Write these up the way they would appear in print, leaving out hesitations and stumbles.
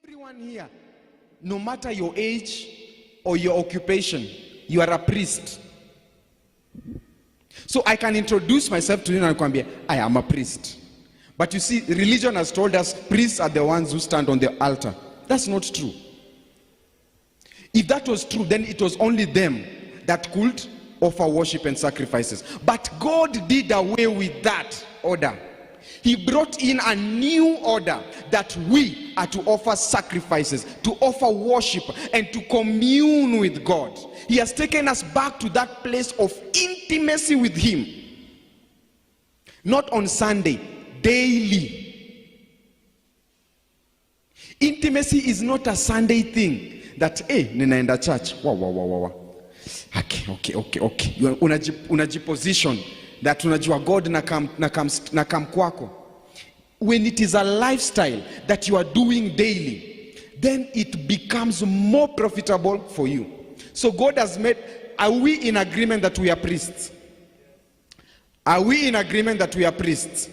Everyone here, no matter your age or your occupation, you are a priest. So I can introduce myself to you and kwambia, I am a priest. But you see, religion has told us priests are the ones who stand on the altar. That's not true. If that was true, then it was only them that could offer worship and sacrifices. But God did away with that order. He brought in a new order that we are to offer sacrifices, to offer worship, and to commune with God. He has taken us back to that place of intimacy with Him. Not on Sunday, daily. Intimacy is not a Sunday thing that, hey, ninaenda church. Wow. Okay. Unajiposition that unajua God nakam kwako. When it is a lifestyle that you are doing daily, then it becomes more profitable for you. So God has made, are we in agreement that we are priests? Are we in agreement that we are priests?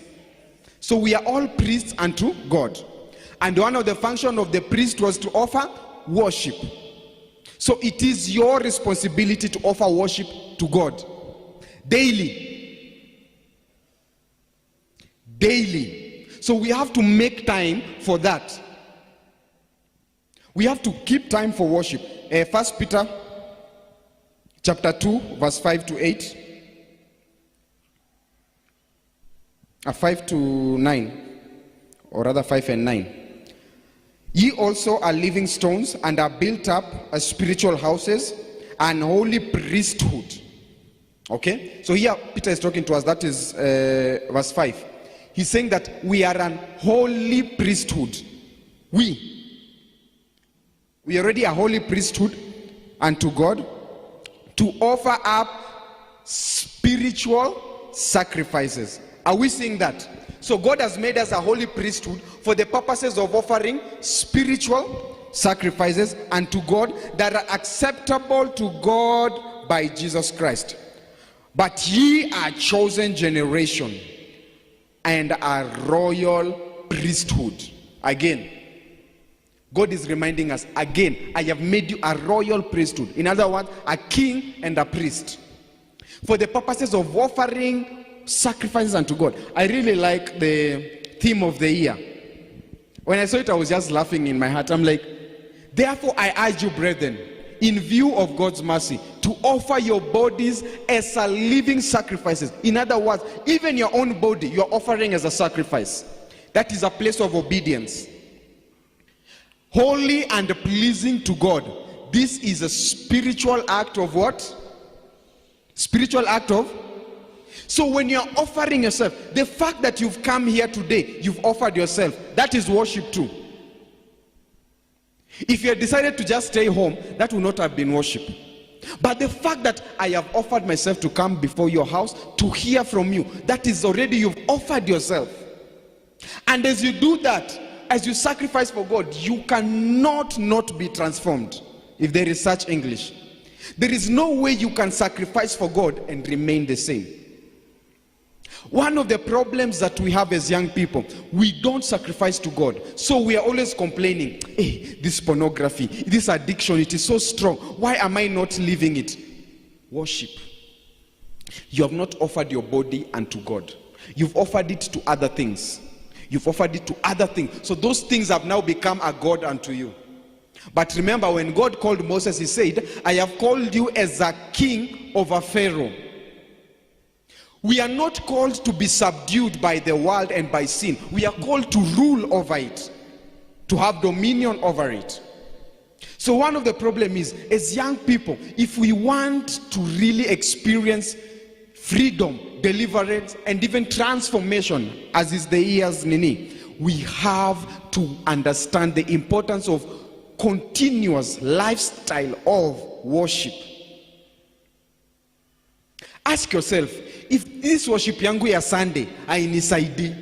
So we are all priests unto God. And one of the functions of the priest was to offer worship. So it is your responsibility to offer worship to God daily. So we have to make time for that. We have to keep time for worship. 1 Peter chapter 2 verse 5 to 8. 5 to 9, or rather 5 and 9. Ye also are living stones and are built up as spiritual houses and holy priesthood. Okay? So here Peter is talking to us. That is verse 5. He's saying that we are an holy priesthood. We already a holy priesthood unto God to offer up spiritual sacrifices. Are we seeing that? So God has made us a holy priesthood for the purposes of offering spiritual sacrifices unto God that are acceptable to God by Jesus Christ. But ye are chosen generation and a royal priesthood. Again, God is reminding us again, I have made you a royal priesthood. In other words, a king and a priest. For the purposes of offering sacrifices unto God. I really like the theme of the year. When I saw it, I was just laughing in my heart. I'm like, therefore I urge you, brethren, in view of God's mercy, to offer your bodies as a living sacrifices. In other words, even your own body, you're offering as a sacrifice. That is a place of obedience. Holy and pleasing to God. This is a spiritual act of what? Spiritual act of? So when you're offering yourself, the fact that you've come here today, you've offered yourself, that is worship too. If you had decided to just stay home, that would not have been worship. But the fact that I have offered myself to come before your house to hear from you, that is already, you've offered yourself. And as you do that, as you sacrifice for God, you cannot not be transformed, if there is such English. There is no way you can sacrifice for God and remain the same. One of the problems that we have as young people, we don't sacrifice to God. So we are always complaining, hey, this pornography, this addiction, it is so strong. Why am I not living it? Worship. You have not offered your body unto God. You've offered it to other things. You've offered it to other things. So those things have now become a God unto you. But remember, when God called Moses, he said, I have called you as a king over Pharaoh. We are not called to be subdued by the world and by sin. We are called to rule over it, to have dominion over it. So one of the problems is, as young people, if we want to really experience freedom, deliverance, and even transformation, as is the year's Nini, we have to understand the importance of continuous lifestyle of worship. Ask yourself, if this worship yangu ya Sunday hainisaidi,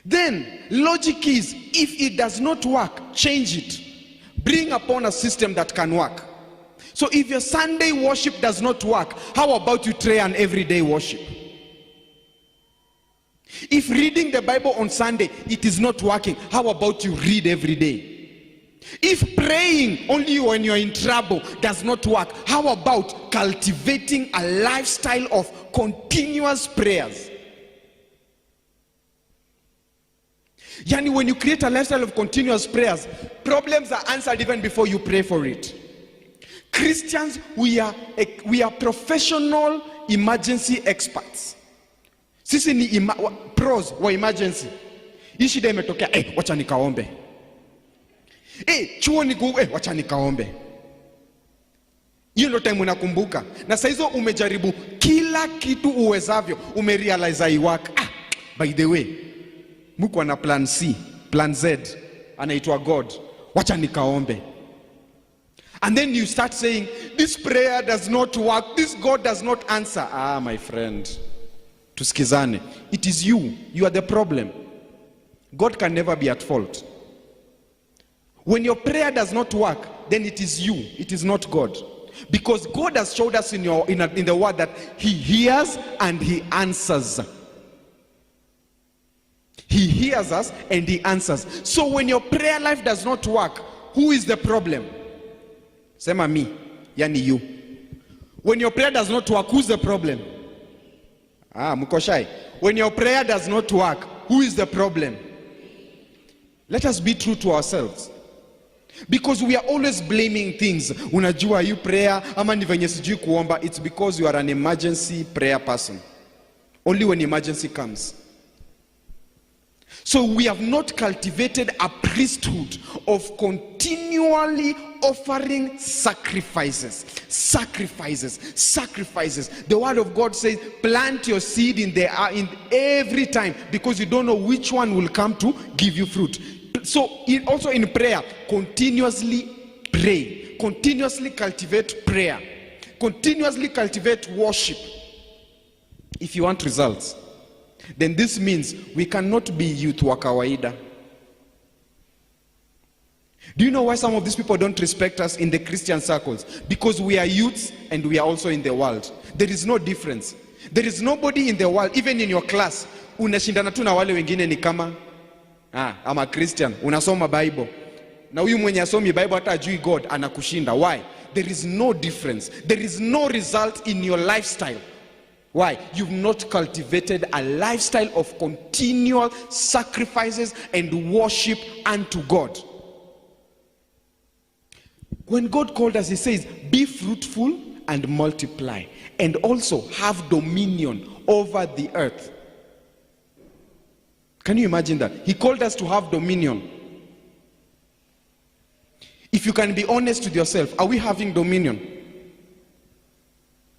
then logic is, if it does not work, change it. Bring upon a system that can work. So if your Sunday worship does not work, how about you try an everyday worship? If reading the Bible on Sunday, it is not working, how about you read every day? If praying only when you're in trouble does not work, how about cultivating a lifestyle of continuous prayers? Yani, when you create a lifestyle of continuous prayers, problems are answered even before you pray for it. Christians, we are professional emergency experts. Sisi ni pros wa emergency. Hii shida imetokea, wacha nikaombe. Chuo ni wacha nikaombe. Hiyo ndio time unakumbuka. Na sasa hizo umejaribu kila kitu uwezavyo, umerealize haiwaka. By the way, Mungu ana plan C, plan Z, anaitwa God. Wacha nikaombe. And then you start saying, this prayer does not work, this God does not answer. My friend, tusikizane. It is you. You are the problem. God can never be at fault. When your prayer does not work, then it is you. It is not God. Because God has showed us in the word that he hears and he answers. He hears us and he answers. So when your prayer life does not work, who is the problem? Sema me, yani you. When your prayer does not work, who's the problem? Mko shy. When your prayer does not work, who is the problem? Let us be true to ourselves. Because we are always blaming things. Unajua you prayer, ama ni venye sijui kuomba. It's because you are an emergency prayer person. Only when emergency comes. So we have not cultivated a priesthood of continually offering sacrifices. The word of God says, plant your seed in every time, because you don't know which one will come to give you fruit. So also in prayer, continuously pray. Continuously cultivate prayer. Continuously cultivate worship. If you want results, then this means we cannot be youth wa kawaida. Do you know why some of these people don't respect us in the Christian circles? Because we are youths and we are also in the world. There is no difference. There is nobody in the world, even in your class, unashindana tu na wale wengine ni kama I'm a Christian, unasoma Bible. Na huyu mwenye asomi Bible hata ajui God anakushinda. Why? There is no difference. There is no result in your lifestyle. Why? You've not cultivated a lifestyle of continual sacrifices and worship unto God. When God called us, he says, be fruitful and multiply, and also have dominion over the earth. Can you imagine that? He called us to have dominion. If you can be honest with yourself, are we having dominion?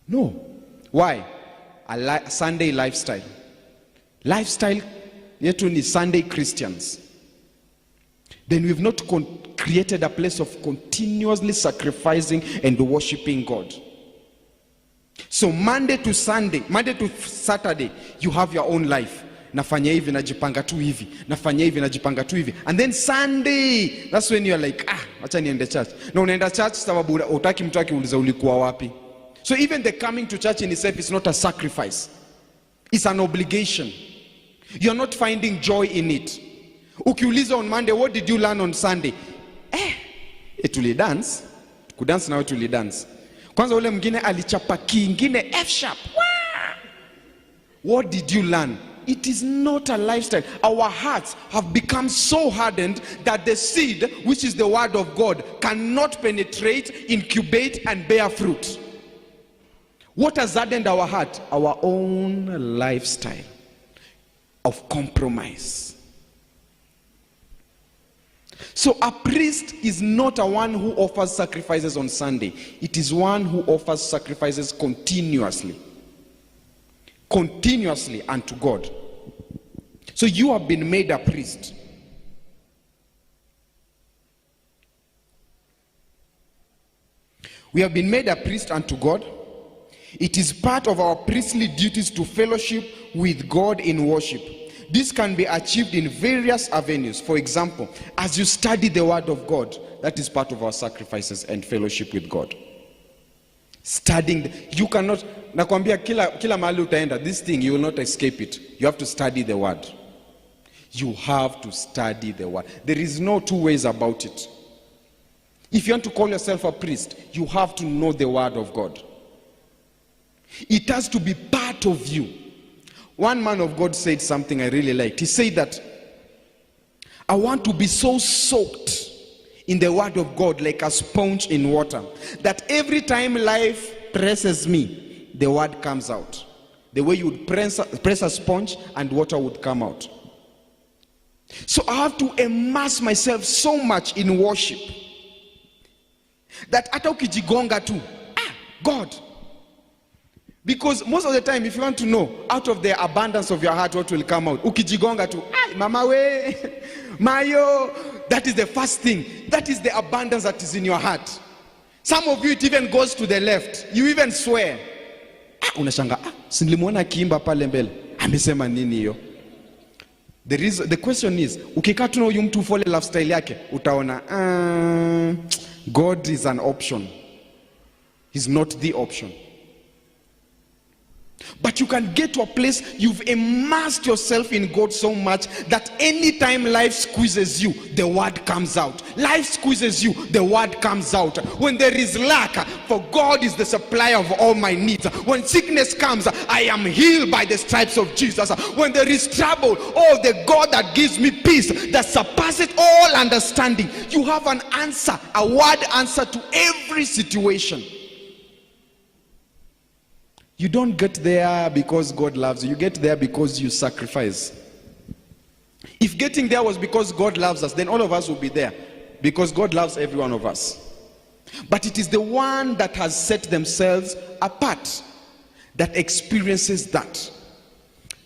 No. Why? A Sunday lifestyle. Lifestyle yetu ni Sunday Christians. Then we've not created a place of continuously sacrificing and worshiping God. So Monday to Saturday, you have your own life. Nafanya hivi najipanga tu hivi, nafanya hivi najipanga tu hivi. And then Sunday, that's when you're like, acha niende church. Na unaenda church sababu hutaki mtu akiuliza ulikuwa wapi. So even the coming to church in itself is not a sacrifice. It's an obligation. You're not finding joy in it. Ukiuliza on Monday, what did you learn on Sunday? Tulidance. Kudance na tulidance. Kwanza ule mwingine alichapa kingine F sharp. What did you learn? It is not a lifestyle. Our hearts have become so hardened that the seed, which is the word of God, cannot penetrate, incubate, and bear fruit. What has hardened our heart? Our own lifestyle of compromise. So a priest is not a one who offers sacrifices on Sunday. It is one who offers sacrifices continuously. Continuously unto God. So you have been made a priest. We have been made a priest unto God. It is part of our priestly duties to fellowship with God in worship. This can be achieved in various avenues. For example, as you study the word of God, that is part of our sacrifices and fellowship with God. Studying. You cannot, nakwambia kila mahali utaenda, this thing, you will not escape it. You have to study the word. You have to study the word. There is no two ways about it. If you want to call yourself a priest, you have to know the word of God. It has to be part of you. One man of God said something I really liked. He said that, I want to be so soaked in the word of God like a sponge in water, that every time life presses me, the word comes out. The way you would press a sponge and water would come out. So I have to immerse myself so much in worship that hata ukijigonga tu, God. Because most of the time, if you want to know, out of the abundance of your heart, what will come out? Ukijigonga tu, mama we, mayo. That is the first thing. That is the abundance that is in your heart. Some of you, it even goes to the left. You even swear. Unashanga, sinimuona kiimba pale mbele. Amesema nini hiyo? The question is, ukikaa tu na huyu mtu follow lifestyle yake, utaona, God is an option. He's not the option. But you can get to a place you've immersed yourself in God so much that anytime life squeezes you, the word comes out. Life squeezes you, the word comes out. When there is lack, for God is the supplier of all my needs. When sickness comes, I am healed by the stripes of Jesus. When there is trouble, oh, the God that gives me peace that surpasses all understanding. You have an answer, a word answer to every situation. You don't get there because God loves you. You get there because you sacrifice. If getting there was because God loves us, then all of us will be there. Because God loves every one of us. But it is the one that has set themselves apart that experiences that.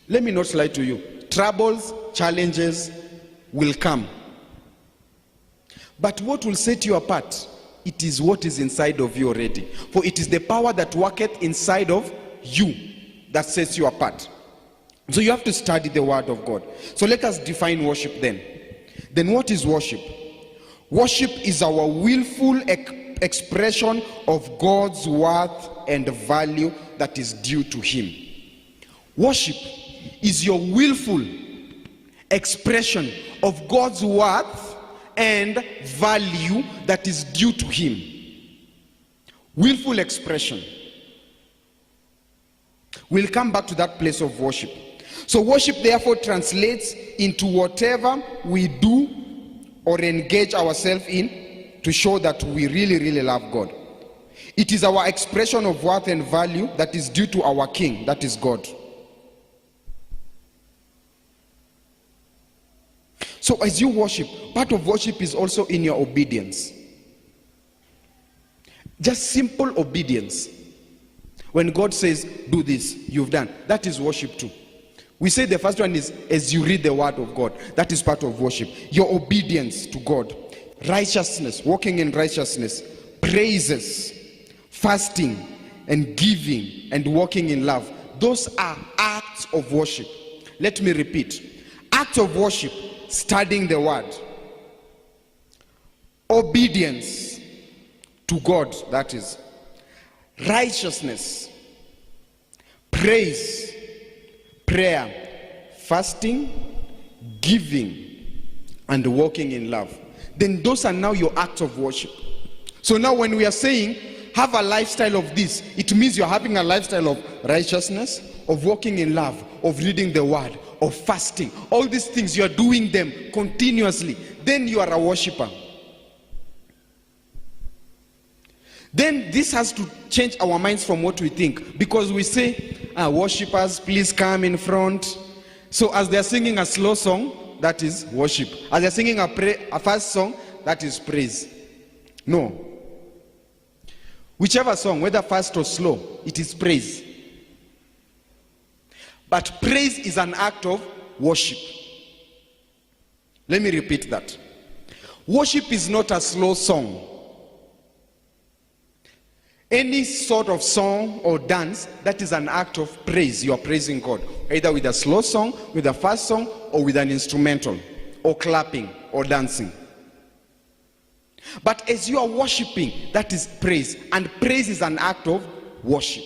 Let me not lie to you. Troubles, challenges will come. But what will set you apart? It is what is inside of you already. For it is the power that worketh inside of you that sets you apart. So you have to study the word of God. So let us define worship then. Then what is worship? Worship is our willful expression of God's worth and value that is due to him. Worship is your willful expression of God's worth and value that is due to him. Willful expression. We'll come back to that place of worship. So worship therefore translates into whatever we do or engage ourselves in to show that we really, really love God. It is our expression of worth and value that is due to our King, that is God. So as you worship, part of worship is also in your obedience. Just simple obedience. When God says, do this, you've done. That is worship too. We say the first one is as you read the word of God. That is part of worship. Your obedience to God. Righteousness, walking in righteousness. Praises, fasting, and giving, and walking in love. Those are acts of worship. Let me repeat. Acts of worship, studying the word. Obedience to God, that is. Righteousness, praise, prayer, fasting, giving, and walking in love. Then those are now your acts of worship. So now when we are saying have a lifestyle of this, it means you're having a lifestyle of righteousness, of walking in love, of reading the word, of fasting. All these things, you are doing them continuously. Then you are a worshiper. Then this has to change our minds from what we think. Because we say, worshippers, please come in front. So as they're singing a slow song, that is worship. As they're singing a fast song, that is praise. No. Whichever song, whether fast or slow, it is praise. But praise is an act of worship. Let me repeat that. Worship is not a slow song. Any sort of song or dance, that is an act of praise. You are praising God. Either with a slow song, with a fast song, or with an instrumental, or clapping, or dancing. But as you are worshiping, that is praise. And praise is an act of worship.